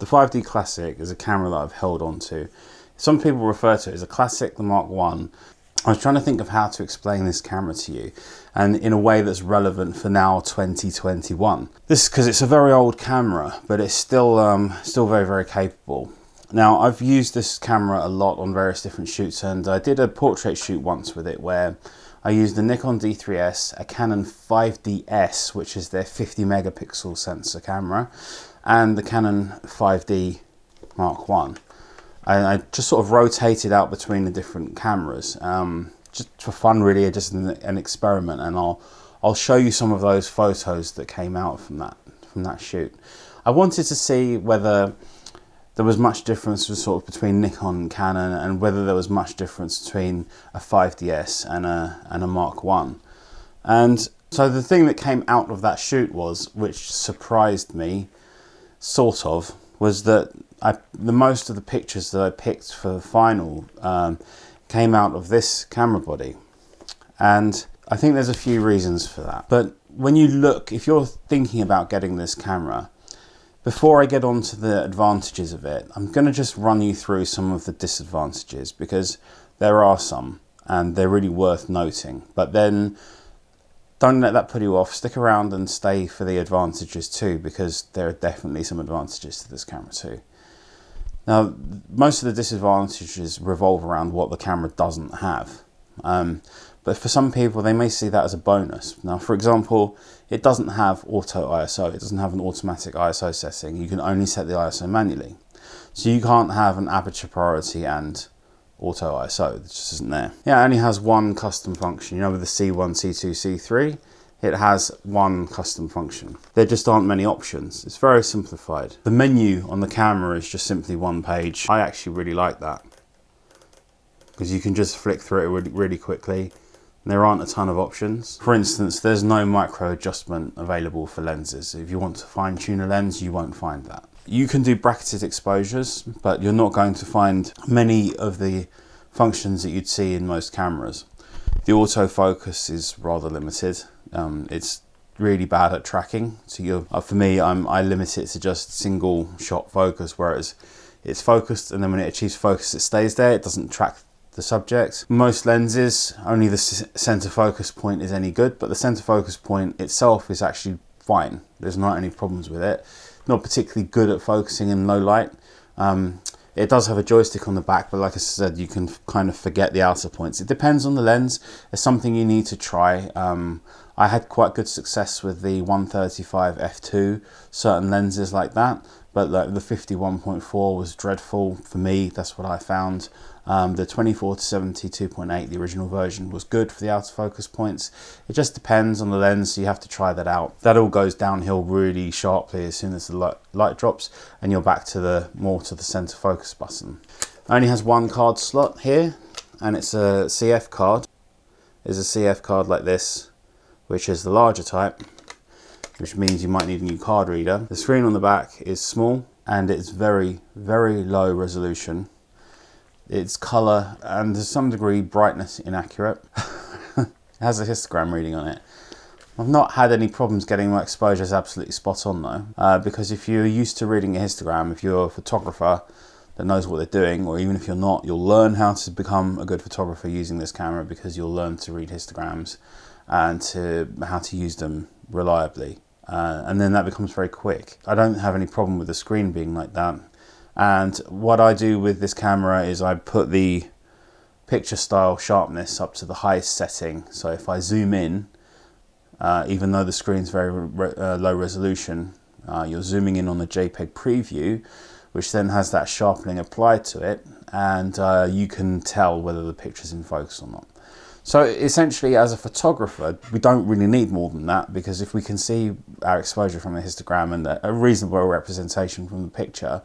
The 5D Classic is a camera that I've held on to. Some people refer to it as a Classic, the Mark 1. I was trying to think of how to explain this camera to you, and in a way that's relevant for now, 2021. This is because it's a very old camera, but it's still very, very capable. Now, I've used this camera a lot on various different shoots, and I did a portrait shoot once with it where I used the Nikon D3S, a Canon 5DS, which is their 50 megapixel sensor camera, and the Canon 5D Mark 1. I just sort of rotated out between the different cameras, just for fun really, just an experiment, and I'll show you some of those photos that came out from that shoot. I wanted to see whether there was much difference sort of between Nikon and Canon, and whether there was much difference between a 5DS and a Mark 1. And so the thing that came out of that shoot which surprised me, sort of, was that the most of the pictures that I picked for the final came out of this camera body. And I think there's a few reasons for that. But when you look, if you're thinking about getting this camera, before I get on to the advantages of it, I'm going to just run you through some of the disadvantages, because there are some, and they're really worth noting. But then don't let that put you off. Stick around and stay for the advantages too, because there are definitely some advantages to this camera too. Now, most of the disadvantages revolve around what the camera doesn't have. But for some people, they may see that as a bonus. Now, for example, it doesn't have auto ISO. It doesn't have an automatic ISO setting. You can only set the ISO manually. So you can't have an aperture priority and auto ISO. It just isn't there. Yeah, it only has one custom function. You know, with the C1, C2, C3, it has one custom function. There just aren't many options. It's very simplified. The menu on the camera is just simply one page. I actually really like that, because you can just flick through it really quickly. There aren't a ton of options. For instance, there's no micro adjustment available for lenses. If you want to fine tune a lens, you won't find that. You can do bracketed exposures, but you're not going to find many of the functions that you'd see in most cameras. The autofocus is rather limited. It's really bad at tracking. So for me, I limit it to just single shot focus, whereas it's focused, and then when it achieves focus, it stays there. It doesn't track the subject. Most lenses, only the center focus point is any good, but the center focus point itself is actually fine. There's not any problems with it. Not particularly good at focusing in low light. It does have a joystick on the back, but like I said, you can kind of forget the outer points. It depends on the lens. It's something you need to try. I had quite good success with the 135 f2, certain lenses like that, but like the 51.4 was dreadful for me. That's what I found. The 24 to 70 2.8, the original version, was good for the outer focus points. It just depends on the lens, so you have to try that out. That all goes downhill really sharply as soon as the light drops, and you're back to more to the center focus button. It only has one card slot here, and it's a CF card. It's a CF card like this, which is the larger type, which means you might need a new card reader. The screen on the back is small, and it's very, very low resolution. It's colour and to some degree brightness inaccurate. It has a histogram reading on it. I've not had any problems getting my exposures absolutely spot on though, because if you're used to reading a histogram, if you're a photographer that knows what they're doing, or even if you're not, you'll learn how to become a good photographer using this camera, because you'll learn to read histograms and how to use them reliably. And then that becomes very quick. I don't have any problem with the screen being like that. And what I do with this camera is I put the picture style sharpness up to the highest setting. So if I zoom in, even though the screen's very low resolution, you're zooming in on the JPEG preview, which then has that sharpening applied to it, and you can tell whether the picture's in focus or not. So essentially, as a photographer, we don't really need more than that, because if we can see our exposure from a histogram and a reasonable representation from the picture,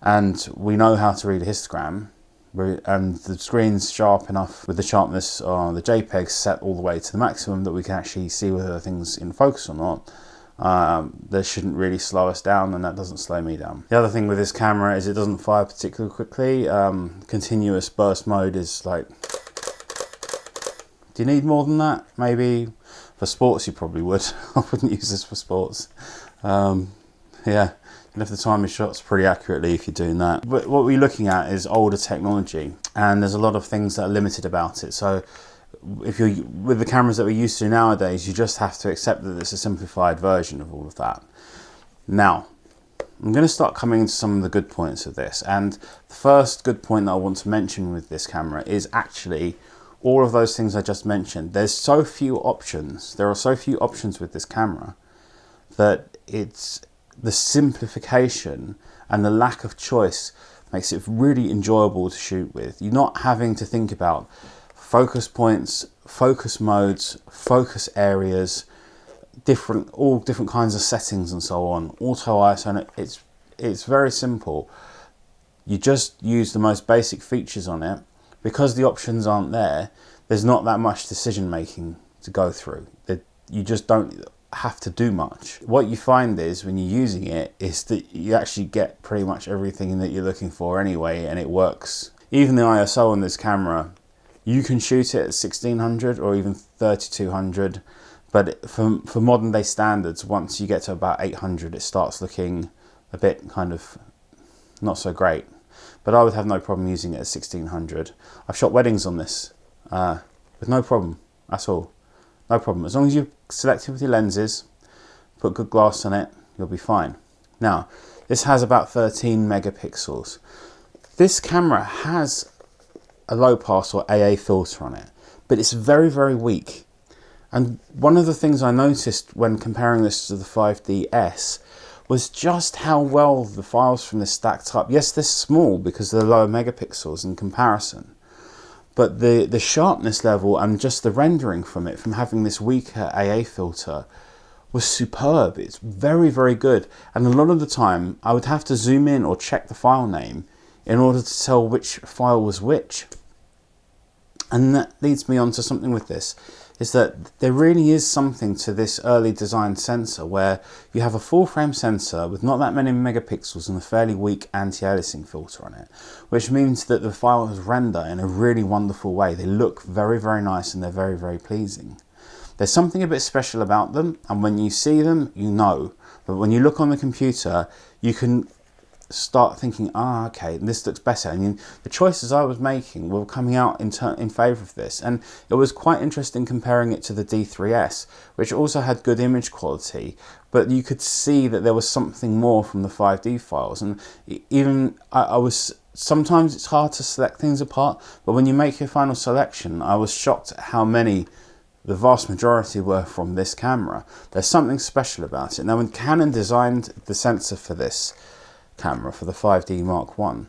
and we know how to read a histogram, and the screen's sharp enough with the sharpness on the JPEG set all the way to the maximum that we can actually see whether things in focus or not, that shouldn't really slow us down, and that doesn't slow me down. The other thing with this camera is it doesn't fire particularly quickly. Continuous burst mode is like, do you need more than that? Maybe for sports you probably would. I wouldn't use this for sports. Yeah, And if the timing shots pretty accurately if you're doing that. But what we're looking at is older technology, and there's a lot of things that are limited about it. So if you're with the cameras that we're used to nowadays, you just have to accept that it's a simplified version of all of that. Now, I'm going to start coming into some of the good points of this, and the first good point that I want to mention with this camera is actually all of those things I just mentioned. There's so few options. There are so few options with this camera that it's the simplification and the lack of choice makes it really enjoyable to shoot with. You're not having to think about focus points, focus modes, focus areas, all different kinds of settings and so on. Auto ISO, it's very simple. You just use the most basic features on it. Because the options aren't there, there's not that much decision making to go through. You just don't have to do much. What you find is when you're using it is that you actually get pretty much everything that you're looking for anyway, and it works. Even the ISO on this camera, you can shoot it at 1600 or even 3200, but for modern day standards, once you get to about 800, it starts looking a bit kind of not so great. But I would have no problem using it at 1600. I've shot weddings on this with no problem at all. No problem. As long as you're selective with your lenses, put good glass on it, you'll be fine. Now, this has about 13 megapixels. This camera has a low pass or AA filter on it, but it's very, very weak. And one of the things I noticed when comparing this to the 5DS was just how well the files from this stacked up. Yes, they're small because they're lower megapixels in comparison, but the sharpness level and just the rendering from it, from having this weaker AA filter, was superb. It's very, very good. And a lot of the time I would have to zoom in or check the file name in order to tell which file was which. And that leads me on to something with this, is that there really is something to this early design sensor where you have a full frame sensor with not that many megapixels and a fairly weak anti-aliasing filter on it, which means that the files render in a really wonderful way. They look very, very nice and they're very, very pleasing. There's something a bit special about them, and when you see them, you know. But when you look on the computer, you can start thinking, okay, this looks better. And the choices I was making were coming out in favour of this. And it was quite interesting comparing it to the D3S, which also had good image quality, but you could see that there was something more from the 5D files. And even sometimes it's hard to select things apart, but when you make your final selection, I was shocked at how many, the vast majority, were from this camera. There's something special about it. Now, when Canon designed the sensor for this camera, for the 5D Mark I,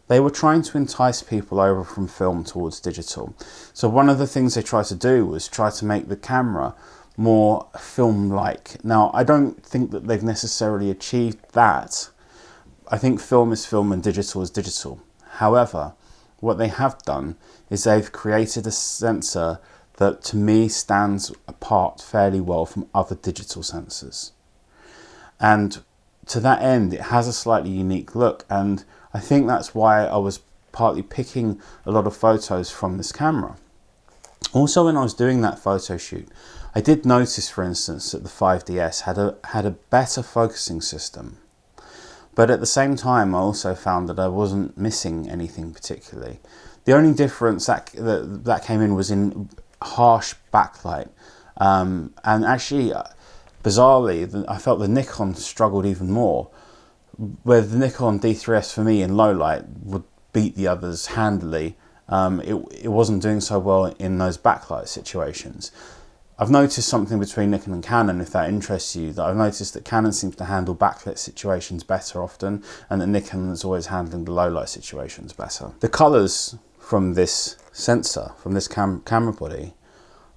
they were trying to entice people over from film towards digital. So one of the things they tried to do was try to make the camera more film-like. Now, I don't think that they've necessarily achieved that. I think film is film and digital is digital. However, what they have done is they've created a sensor that, to me, stands apart fairly well from other digital sensors. And to that end, it has a slightly unique look, and I think that's why I was partly picking a lot of photos from this camera. Also, when I was doing that photo shoot, I did notice, for instance, that the 5DS had a better focusing system. But at the same time, I also found that I wasn't missing anything particularly. The only difference that came in was in harsh backlight. And actually, bizarrely, I felt the Nikon struggled even more, where the Nikon D3S for me in low light would beat the others handily. It wasn't doing so well in those backlight situations. I've noticed something between Nikon and Canon, if that interests you, that I've noticed that Canon seems to handle backlit situations better often, and that Nikon is always handling the low light situations better. The colours from this sensor, from this camera body,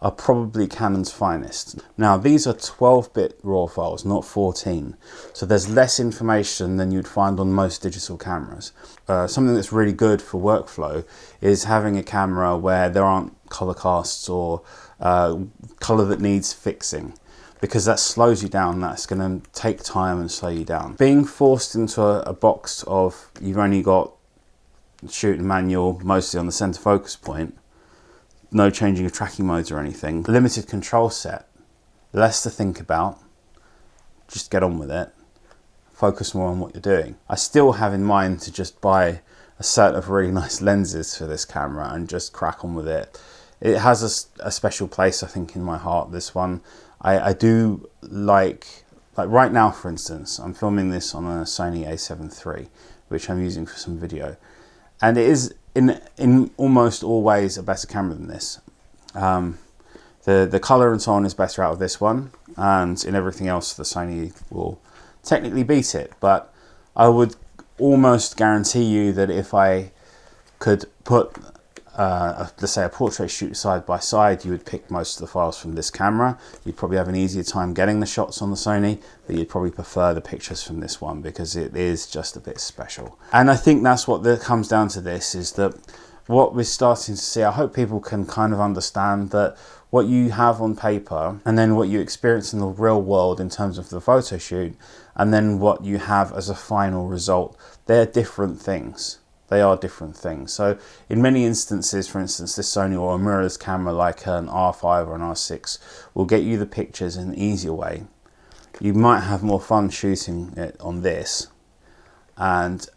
are probably Canon's finest. Now, these are 12-bit RAW files, not 14, so there's less information than you'd find on most digital cameras. Something that's really good for workflow is having a camera where there aren't color casts or color that needs fixing, because that slows you down. That's going to take time and slow you down. Being forced into a box of, you've only got shooting manual, mostly on the center focus point, no changing of tracking modes or anything, limited control set, less to think about, just get on with it. focus more on what you're doing. I still have in mind to just buy a set of really nice lenses for this camera and just crack on with it. It has a special place, I think, in my heart, this one. I do like right now, for instance, I'm filming this on a Sony a7 III, which I'm using for some video. And it is in almost all ways a better camera than this. The color and so on is better out of this one, and in everything else the Sony will technically beat it. But I would almost guarantee you that if I could put let's say a portrait shoot side by side, you would pick most of the files from this camera. You'd probably have an easier time getting the shots on the Sony, but you'd probably prefer the pictures from this one because it is just a bit special. And I think that's what comes down to this, is that what we're starting to see, I hope people can kind of understand that what you have on paper and then what you experience in the real world in terms of the photo shoot, and then what you have as a final result, they're different things. They are different things. So in many instances, for instance, this Sony or a mirrorless camera like an R5 or an R6 will get you the pictures in an easier way. You might have more fun shooting it on this, and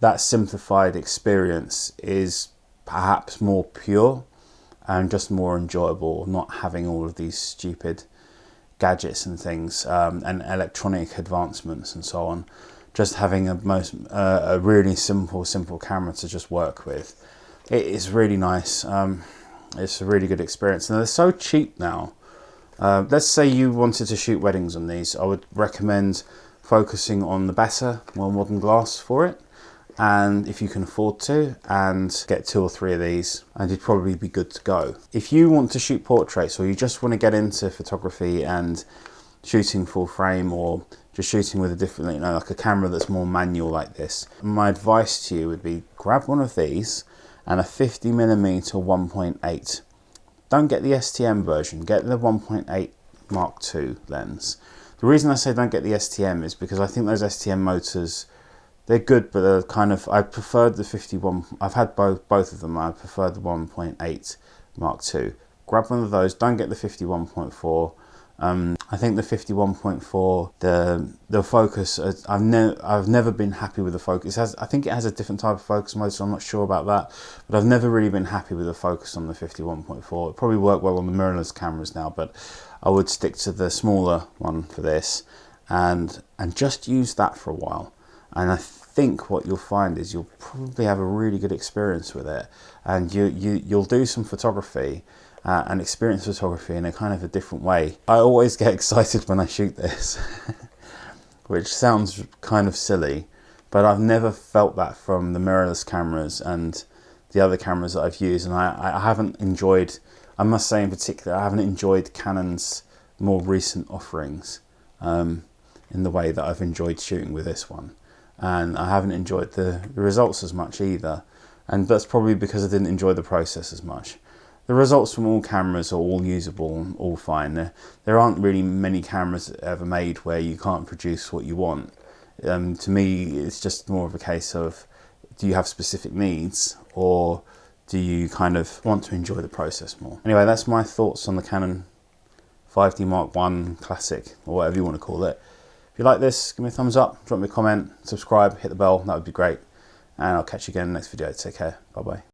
that simplified experience is perhaps more pure and just more enjoyable, not having all of these stupid gadgets and things and electronic advancements and so on. Just having a really simple camera to just work with. It is really nice. It's a really good experience, and they're so cheap now. Let's say you wanted to shoot weddings on these, I would recommend focusing on the better, more modern glass for it, and if you can afford to, and get 2 or 3 of these, and you'd probably be good to go. If you want to shoot portraits, or you just want to get into photography and shooting full frame, or just shooting with a different, you know, like a camera that's more manual like this, my advice to you would be grab one of these and a 50mm 1.8. Don't get the STM version, get the 1.8 Mark II lens. The reason I say don't get the STM is because I think those STM motors, they're good, but they're kind of, I preferred the 51, I've had both of them, I prefer the 1.8 Mark II. Grab one of those, don't get the 51.4. I think the 51.4, the focus, I've never been happy with the focus. I think it has a different type of focus mode, so I'm not sure about that. But I've never really been happy with the focus on the 51.4. It probably worked well on the mirrorless cameras now, but I would stick to the smaller one for this, and just use that for a while. And I think what you'll find is you'll probably have a really good experience with it, and you'll do some photography. And experience photography in a kind of a different way. I always get excited when I shoot this, which sounds kind of silly, but I've never felt that from the mirrorless cameras and the other cameras that I've used, and I haven't enjoyed, I must say in particular, I haven't enjoyed Canon's more recent offerings in the way that I've enjoyed shooting with this one. And I haven't enjoyed the results as much either, and that's probably because I didn't enjoy the process as much. The results from all cameras are all usable, all fine. There aren't really many cameras ever made where you can't produce what you want. To me, it's just more of a case of, do you have specific needs, or do you kind of want to enjoy the process more? Anyway, that's my thoughts on the Canon 5D Mark I Classic, or whatever you want to call it. If you like this, give me a thumbs up, drop me a comment, subscribe, hit the bell, that would be great. And I'll catch you again in the next video. Take care, bye bye.